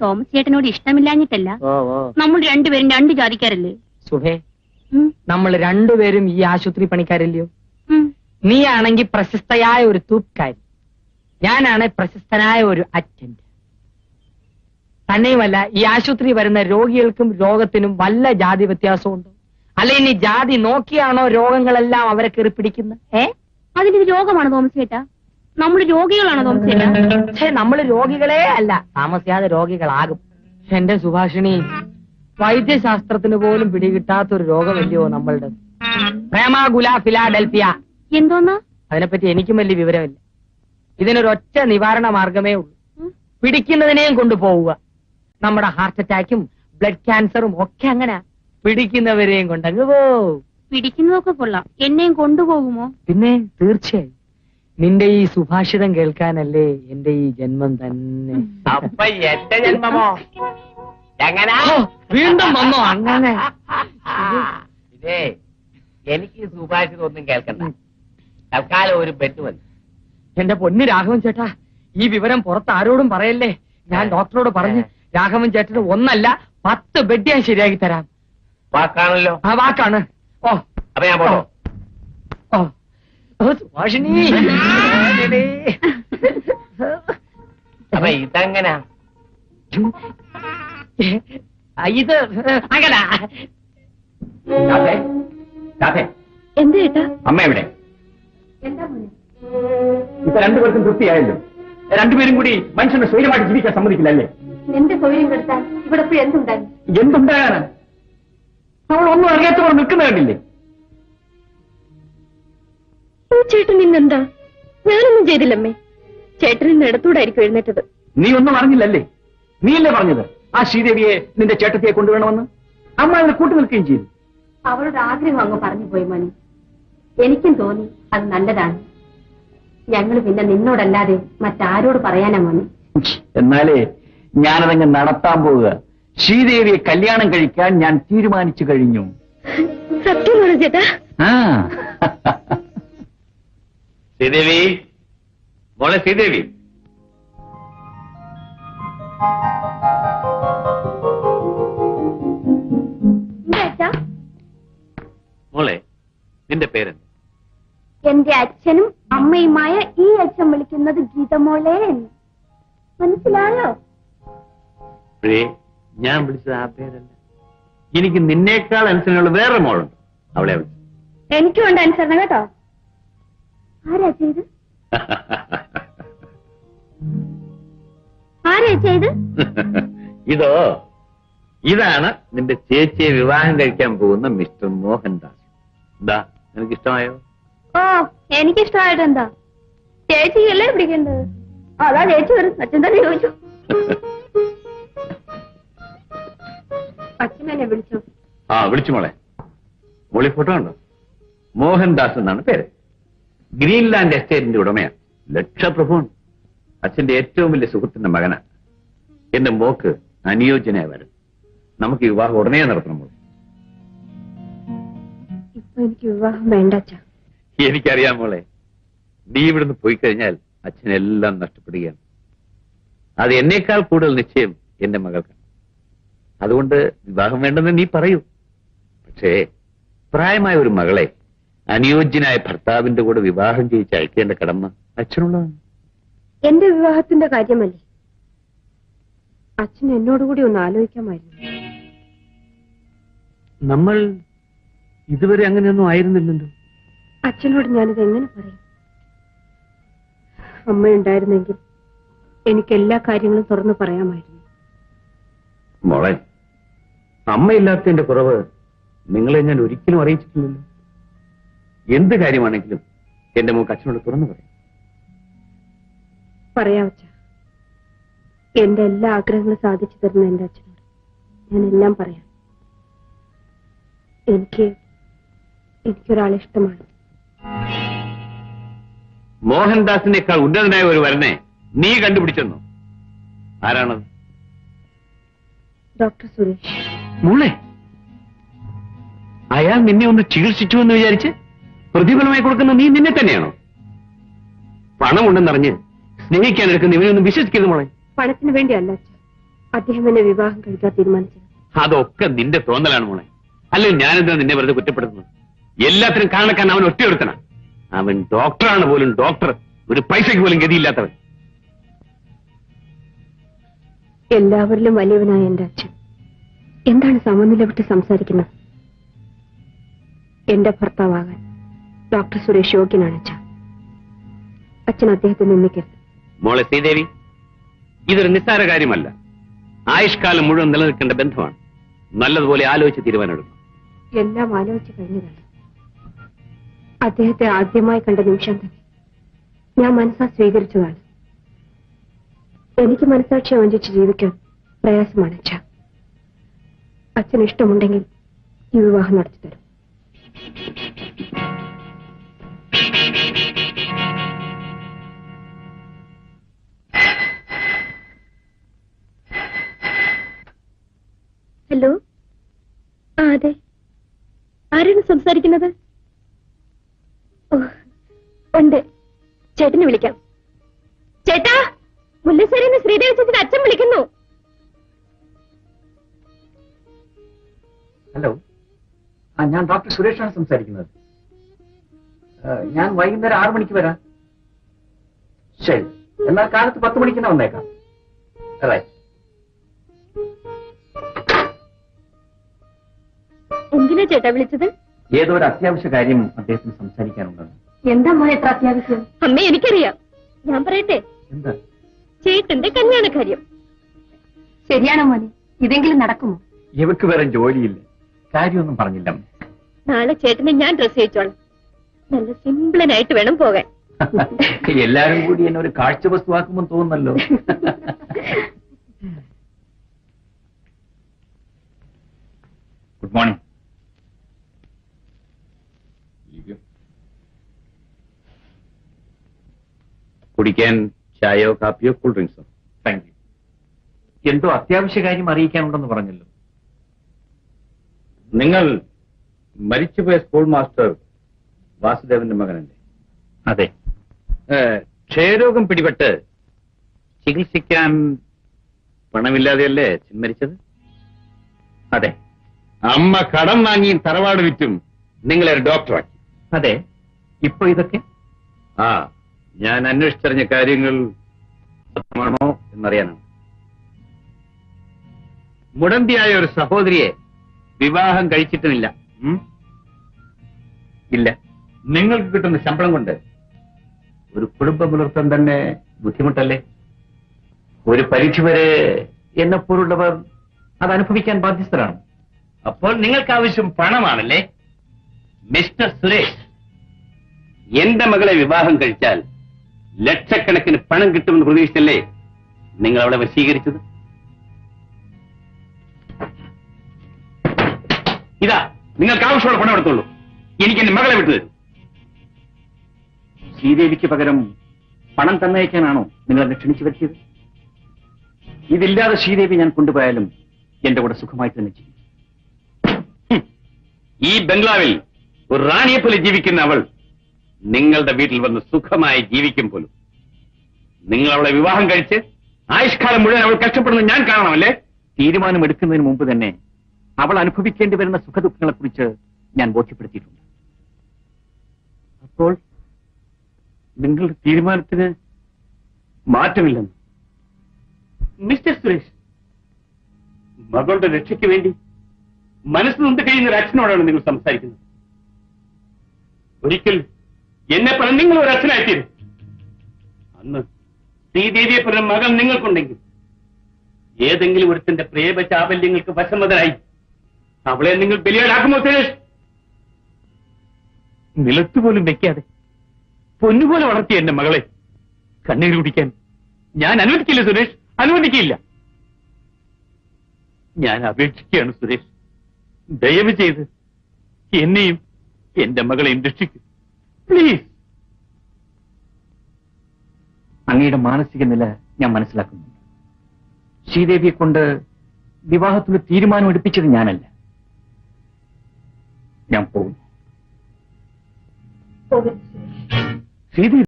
Thomas ചേട്ടനോട് ഇഷ്ടമില്ലാഞ്ഞിട്ടല്ല. നമ്മൾ രണ്ടുപേരും രണ്ട് ജാതിക്കാരല്ലേ സുഹേ? നമ്മൾ രണ്ടുപേരും ഈ ആശുപത്രി പണിക്കാരല്ലയോ? നീ ആണെങ്കിൽ പ്രശസ്തയായ ഒരു തൂപ്കാരി, ഞാനാണ് പ്രശസ്തനായ ഒരു അറ്റൻഡ്. തന്നെയുമല്ല, ഈ ആശുപത്രി വരുന്ന രോഗികൾക്കും രോഗത്തിനും വല്ല ജാതി വ്യത്യാസമുണ്ടോ? അല്ല, ഇനി ജാതി നോക്കിയാണോ രോഗങ്ങളെല്ലാം അവരെ കയറി പിടിക്കുന്നത്? അതിന് രോഗമാണ് തോമസ് ചേട്ടാ. നമ്മൾ രോഗികളാണോ തോമസ് ചേട്ടാ? പക്ഷേ നമ്മൾ രോഗികളെ അല്ല, താമസിയാതെ രോഗികളാകും. എന്റെ സുഭാഷിണി, വൈദ്യശാസ്ത്രത്തിന് പോലും പിടികിട്ടാത്തൊരു രോഗമല്ലയോ നമ്മളുടെ പ്രേമാകുല ഫിലാഡൽഫിയ. എന്തോന്നാ? അതിനെപ്പറ്റി എനിക്കും വലിയ വിവരമില്ല. ഇതിനൊരൊറ്റ നിവാരണ മാർഗമേ ഉള്ളൂ, പിടിക്കുന്നതിനെയും കൊണ്ടുപോവുക. നമ്മുടെ ഹാർട്ട് അറ്റാക്കും ബ്ലഡ് ക്യാൻസറും ഒക്കെ അങ്ങനെ പിടിക്കുന്നവരെയും കൊണ്ടങ്ങ് പോവും. പിടിക്കുന്നതൊക്കെ കൊള്ളാം, എന്നെയും കൊണ്ടുപോകുമോ? പിന്നെ തീർച്ചയായും. നിന്റെ ഈ സുഭാഷിതം കേൾക്കാനല്ലേ എന്റെ ഈ ജന്മം തന്നെ. അപ്പൊ എന്റെ ജന്മമോ എങ്ങനെ? വീണ്ടും വന്നോ അങ്ങനെ? ഇതേ, എനിക്ക് സുഭാഷിതം ഒന്നും കേൾക്കണ്ട. തൽക്കാലം ഒരു ബെറ്റ് വന്നു. എന്റെ പൊന്ന് രാഘവൻ ചേട്ടാ, ഈ വിവരം പുറത്ത് ആരോടും പറയല്ലേ. ഞാൻ ഡോക്ടറോട് പറഞ്ഞ് രാഘവൻ ചേട്ടന് 1 അല്ല 10 ബെഡ് ഞാൻ ശരിയാക്കി തരാം. വാക്കാണല്ലോ? ആ വാക്കാണ്. ഓ അപ്പൊ ഞാൻ പോട്ടോ? സുഭാഷിണി, അപ്പൊ ഇതെങ്ങനാ? ഇത് അങ്ങനെ. എന്താ ചേട്ടാ? അമ്മ എവിടെ? എന്താ മോനെ? ഇപ്പൊ രണ്ടുപേർക്കും തൃപ്തിയായല്ലോ. രണ്ടുപേരും കൂടി മനുഷ്യനെ സ്വൈര്യമായിട്ട് ജീവിക്കാൻ സമ്മതിക്കില്ലല്ലേ? എന്റെ സൗകര്യം കെടുത്താൻ ഇവിടെ പോയി എന്തുണ്ടായി? എന്തുണ്ടാകാനാ? നമ്മൾ ഒന്നും അറിയാത്തവർ നിൽക്കുന്ന കണ്ടില്ലേ? ചേട്ടൻ ഇന്നെന്താ? ഞാനൊന്നും ചെയ്തില്ലമ്മേ. ചേട്ടൻ ഇന്ന് ഇടത്തൂടായിരിക്കും എഴുന്നേറ്റത്. നീ ഒന്നും അറിഞ്ഞില്ലല്ലേ? നീയല്ലേ പറഞ്ഞത് ആ ശ്രീദേവിയെ നിന്റെ ചേട്ടത്തിയെ കൊണ്ടുവരണമെന്ന്? അമ്മ അതിനെ കൂട്ടി നിൽക്കുകയും ചെയ്തു. അവളുടെ ആഗ്രഹം അങ്ങ് പറഞ്ഞു പോയി മോനെ. എനിക്കും തോന്നി അത് നല്ലതാണ്. ഞങ്ങൾ പിന്നെ നിന്നോടല്ലാതെ മറ്റാരോട് പറയാനാ മോനെ? എന്നാലേ ഞാനതങ്ങ് നടത്താൻ പോവുക. ശ്രീദേവിയെ കല്യാണം കഴിക്കാൻ ഞാൻ തീരുമാനിച്ചു കഴിഞ്ഞു. സത്യമാണോ ചേട്ടാ? ശ്രീദേവി, മോളെ ശ്രീദേവി. മോളെ, നിന്റെ പേരെന്ത്? എന്റെ അച്ഛനും അമ്മയുമായ ഈ അച്ഛൻ വിളിക്കുന്നത് ഗീതമോളെ എന്ന്. മനസ്സിലായോ? ഞാൻ വിളിച്ചത് ആ പേരല്ല. എനിക്ക് നിന്നേക്കാൾ അനുസരണയുള്ള വേറെ മോളുണ്ട്, അവളെ വിളിച്ചു. എനിക്കും ഉണ്ട് അനുസരണ കേട്ടോ. ആരാ ചെയ്ത്? ആരാ ചെയ്ത്? ഇതാണ് നിന്റെ ചേച്ചിയെ വിവാഹം കഴിക്കാൻ പോകുന്ന മിസ്റ്റർ മോഹൻദാസ്. എന്താ, നിനക്ക് ഇഷ്ടമായോ? ഓ, എനിക്കിഷ്ടമായിട്ട് എന്താ? ചേച്ചിയല്ലേ പിടിക്കേണ്ടത്. അതാ ചേച്ചി വരും. അച്ഛൻ തന്നെ ചോദിച്ചു. അച്ഛനെ വിളിച്ചു. വിളിച്ചു മോളെ. മോളി ഫോട്ടോ ഉണ്ടോ? മോഹൻദാസ് എന്നാണ് പേര്. ഗ്രീൻലാൻഡ് എസ്റ്റേറ്റിന്റെ ഉടമയാണ്. ലക്ഷപ്രഭുവാണ്. അച്ഛന്റെ ഏറ്റവും വലിയ സുഹൃത്തിന്റെ മകനാണ്. എന്റെ മോക്ക് അനുയോജ്യനായ വരും. നമുക്ക് വിവാഹം ഉടനെ നടത്തണം മോളെ. ഇപ്പൊ എനിക്ക് വിവാഹം വേണ്ട അച്ഛാ. എനിക്കറിയാം മോളെ, നീ ഇവിടുന്ന് പോയി കഴിഞ്ഞാൽ അച്ഛനെല്ലാം നഷ്ടപ്പെടുകയാണ്. അത് എന്നേക്കാൾ കൂടുതൽ നിശ്ചയം എന്റെ മകൾക്കാണ്. അതുകൊണ്ട് വിവാഹം വേണ്ടെന്ന് നീ പറയൂ. പക്ഷേ പ്രായമായ ഒരു മകളെ അനുയോജ്യനായ ഭർത്താവിന്റെ കൂടെ വിവാഹം ചെയ്യിച്ച് അയക്കേണ്ട കടമ അച്ഛനുള്ളതാണ്. എന്റെ വിവാഹത്തിന്റെ കാര്യമല്ലേ? അച്ഛൻ എന്നോടുകൂടി ഒന്ന് ആലോചിക്കാമായിരുന്നു. നമ്മൾ ഇതുവരെ അങ്ങനെയൊന്നും ആയിരുന്നില്ലല്ലോ. അച്ഛനോട് ഞാനിത് എങ്ങനെ പറയും? അമ്മയുണ്ടായിരുന്നെങ്കിൽ എനിക്ക് എല്ലാ കാര്യങ്ങളും തുറന്നു പറയാമായിരുന്നു. മോളെ, അമ്മയില്ലാത്തതിന്റെ കുറവ് നിങ്ങളെ ഞാൻ ഒരിക്കലും അറിയിച്ചിട്ടില്ലല്ലോ. എന്ത് കാര്യമാണെങ്കിലും എന്റെ മോക്ക് അച്ഛനോട് തുറന്നു പറയാം. പറയാം അച്ഛ. എന്റെ എല്ലാ ആഗ്രഹങ്ങളും സാധിച്ചു തരുന്ന എന്റെ അച്ഛനോട് ഞാൻ എല്ലാം പറയാം. എനിക്കൊരാളെ ഇഷ്ടമാണ്. മോഹൻദാസിനേക്കാൾ ഉന്നതനായ ഒരു വരനെ നീ കണ്ടുപിടിച്ചെന്നു. ആരാണത്? ഡോക്ടർ സുരേഷ്. മോളെ, അയാൾ നിന്നെ ഒന്ന് ചികിത്സിച്ചു എന്ന് വിചാരിച്ച് പ്രതിഫലമായി കൊടുക്കുന്ന നീ നിന്നെ തന്നെയാണോ? പണമുണ്ടെന്നറിഞ്ഞ് സ്നേഹിക്കാൻ എടുക്കുന്ന ഇവനൊന്നും വിശ്വസിക്കരുത് മോളെ. പണത്തിന് വേണ്ടിയല്ല അച്ഛ. അദ്ദേഹം എന്നെ വിവാഹം കഴിക്കാൻ തീരുമാനിച്ചത്. അതൊക്കെ നിന്റെ തോന്നലാണ് മോളെ. അല്ലെങ്കിൽ ഞാനെന്താ നിന്നെ വെറുതെ കുറ്റപ്പെടുത്തുന്നത്? എല്ലാത്തിനും കാരണക്കാൻ അവൻ ഒറ്റയൊരുത്തനാ. അവൻ ഡോക്ടറാണ് പോലും, ഡോക്ടർ. ഒരു പൈസയ്ക്ക് പോലും ഗതിയില്ലാത്തവൻ. എല്ലാവരിലും വലിയവനായ എന്റെ അച്ഛൻ എന്താണ് സമനില വിട്ട് സംസാരിക്കുന്നത്? എന്റെ ഭർത്താവാകാൻ ഡോക്ടർ സുരേഷ് യോഗ്യനാണ് അച്ഛൻ. അച്ഛൻ അദ്ദേഹത്തെ നിന്ദിക്കരുത്. മോളെ ശ്രീദേവി, ഇതൊരു നിസ്സാര കാര്യമല്ല. ആയുഷ്കാലം മുഴുവൻ നിലനിൽക്കേണ്ട ബന്ധമാണ്. നല്ലതുപോലെ ആലോചിച്ച് തീരുമാനമെടുക്കണം. എല്ലാം ആലോചിച്ച് കഴിഞ്ഞതാണ്. അദ്ദേഹത്തെ ആദ്യമായി കണ്ട നിമിഷം തന്നെ ഞാൻ മനസ്സാ സ്വീകരിച്ചതാണ്. എനിക്ക് മനസാക്ഷി വഞ്ചിച്ച് ജീവിക്കാൻ പ്രയാസമാണ് അച്ഛ. അച്ഛന് ഇഷ്ടമുണ്ടെങ്കിൽ ഈ വിവാഹം നടത്തി തരും. ഹലോ, അതെ, ആരാണ് സംസാരിക്കുന്നത്? ഉണ്ട്, ചേട്ടനെ വിളിക്കാം. ചേട്ടാ, മുല്ലശ്ശേരിന്ന് ശ്രീദേവി ചേച്ചിയുടെ അച്ഛൻ വിളിക്കുന്നു. ഹലോ, ഞാൻ ഡോക്ടർ സുരേഷാണ് സംസാരിക്കുന്നത്. ഞാൻ വൈകുന്നേരം 6 മണിക്ക് വരാം. ശരി, എന്നാൽ കാലത്ത് 10 മണിക്ക് തന്നെ വന്നേക്കാം. റൈറ്റ്. എന്തിനാ ചേട്ടാ വിളിച്ചത്? ഏതോ ഒരു അത്യാവശ്യ കാര്യം അദ്ദേഹത്തിന് സംസാരിക്കാനുണ്ടെന്ന്. എന്താ മോനെ എത്ര അത്യാവശ്യം? അമ്മേ, എനിക്കറിയാം. ഞാൻ പറയട്ടെ? എന്താ? ചേട്ടന്റെ കല്യാണ കാര്യം. ശരിയാണോ മോനെ? ഇതെങ്കിലും നടക്കുമോ? ഇവക്ക് വേറെ ജോലിയില്ല, കാര്യമൊന്നും പറഞ്ഞില്ല. നാളെ ചേട്ടനെ ഞാൻ ഡ്രസ് ചെയ്യിച്ചോളാം. നല്ല സിംപിളനായിട്ട് വേണം പോകാൻ. എല്ലാരും കൂടി എന്നെ ഒരു കാഴ്ച വസ്തുവാക്കുമ്പോൾ തോന്നുന്നല്ലോ. Good morning. കുടിക്കാൻ ചായയോ കാപ്പിയോ കൂൾ ഡ്രിങ്ക്സോ? Thank you. എന്തോ അത്യാവശ്യ കാര്യം അറിയിക്കാനുണ്ടെന്ന് പറഞ്ഞല്ലോ. നിങ്ങൾ മരിച്ചുപോയ സ്കൂൾ മാസ്റ്റർ വാസുദേവന്റെ മകനല്ലേ? അതെ. ക്ഷയരോഗം പിടിപെട്ട് ചികിത്സിക്കാൻ പണമില്ലാതെയല്ലേ അച്ഛൻ മരിച്ചത്? അതെ. അമ്മ കടം വാങ്ങിയും തറവാട് വിറ്റും നിങ്ങളെ ഒരു ഡോക്ടറാക്കി. അതെ. ഇപ്പൊ ഇതൊക്കെ ഞാൻ അന്വേഷിച്ചറിഞ്ഞ കാര്യങ്ങൾ സത്യമാണോ എന്നറിയാനാണ്. മുടന്തിയായ ഒരു സഹോദരിയെ വിവാഹം കഴിച്ചിട്ടുമില്ല. ഇല്ല. നിങ്ങൾക്ക് കിട്ടുന്ന ശമ്പളം കൊണ്ട് ഒരു കുടുംബം പുലർത്താൻ തന്നെ ബുദ്ധിമുട്ടല്ലേ? ഒരു പരിധിവരെ എന്നെപ്പോലുള്ളവർ അത് അനുഭവിക്കാൻ ബാധ്യസ്ഥരാണ്. അപ്പോൾ നിങ്ങൾക്ക് ആവശ്യം പണമാണല്ലേ? മിസ്റ്റർ സുരേഷ്, എന്റെ മകളെ വിവാഹം കഴിച്ചാൽ ലക്ഷക്കണക്കിന് പണം കിട്ടുമെന്ന് പ്രതീക്ഷിച്ചല്ലേ നിങ്ങൾ അവളെ വശീകരിച്ചത്? ഇതാ, നിങ്ങൾക്ക് ആവശ്യമുള്ള പണം എടുത്തോളൂ. എനിക്ക് എന്റെ മകളെ വിട്ടു തരൂ. ശ്രീദേവിക്ക് പകരം പണം തന്നയക്കാനാണോ നിങ്ങൾ എന്നെ ക്ഷണിച്ചു വരുത്തിയത്? ഇതില്ലാതെ ശ്രീദേവി ഞാൻ കൊണ്ടുപോയാലും എന്റെ കൂടെ സുഖമായി തന്നെ ചെയ്യും. ഈ ബംഗ്ലാവിൽ ഒരു റാണിയെ പോലെ ജീവിക്കുന്ന അവൾ നിങ്ങളുടെ വീട്ടിൽ വന്ന് സുഖമായി ജീവിക്കും പോലും. നിങ്ങൾ അവളെ വിവാഹം കഴിച്ച് ആയുഷ്കാലം മുഴുവൻ അവൾ കഷ്ടപ്പെടുന്നത് ഞാൻ കാണണമല്ലേ? തീരുമാനമെടുക്കുന്നതിന് മുമ്പ് തന്നെ അവൾ അനുഭവിക്കേണ്ടി വരുന്ന സുഖദുഃഖങ്ങളെക്കുറിച്ച് ഞാൻ ബോധ്യപ്പെടുത്തിയിട്ടുണ്ട്. അപ്പോൾ നിങ്ങളുടെ തീരുമാനത്തിന് മാറ്റമില്ലെന്ന്? മിസ്റ്റർ സുരേഷ്, മകളുടെ രക്ഷയ്ക്ക് വേണ്ടി മനസ്സ് നൊന്ത് കഴിയുന്ന ഒരു അച്ഛനോടാണ് നിങ്ങൾ സംസാരിക്കുന്നത്. ഒരിക്കൽ എന്നെ പോലെ നിങ്ങൾ ഒരു അച്ഛനായിത്തീരും. അന്ന് ശ്രീദേവിയെ പോലെ മകൻ നിങ്ങൾക്കുണ്ടെങ്കിൽ ഏതെങ്കിലും ഒരുത്തിന്റെ പ്രേമ ചാബല്യങ്ങൾക്ക് വശമതനായി അവളെ നിങ്ങൾ ബലിയാടാക്കുമോ സുരേഷ്? നിലത്തുപോലും വെക്കാതെ പൊന്നുപോലെ വളർത്തിയ എന്റെ മകളെ കണ്ണീര് കുടിക്കാൻ ഞാൻ അനുവദിക്കില്ല സുരേഷ്, അനുവദിക്കില്ല. ഞാൻ അപേക്ഷിക്കുകയാണ് സുരേഷ്, ദയവ് ചെയ്ത് എന്നെയും എന്റെ മകളെയും രക്ഷിക്കൂ പ്ലീസ്. അങ്ങയുടെ മാനസിക നില ഞാൻ മനസ്സിലാക്കുന്നു. ശ്രീദേവിയെ കൊണ്ട് വിവാഹത്തിന് തീരുമാനം എടുപ്പിച്ചത് ഞാനല്ല. ഞാൻ പോകുന്നു. പോകരുത്. ശ്രീദേവി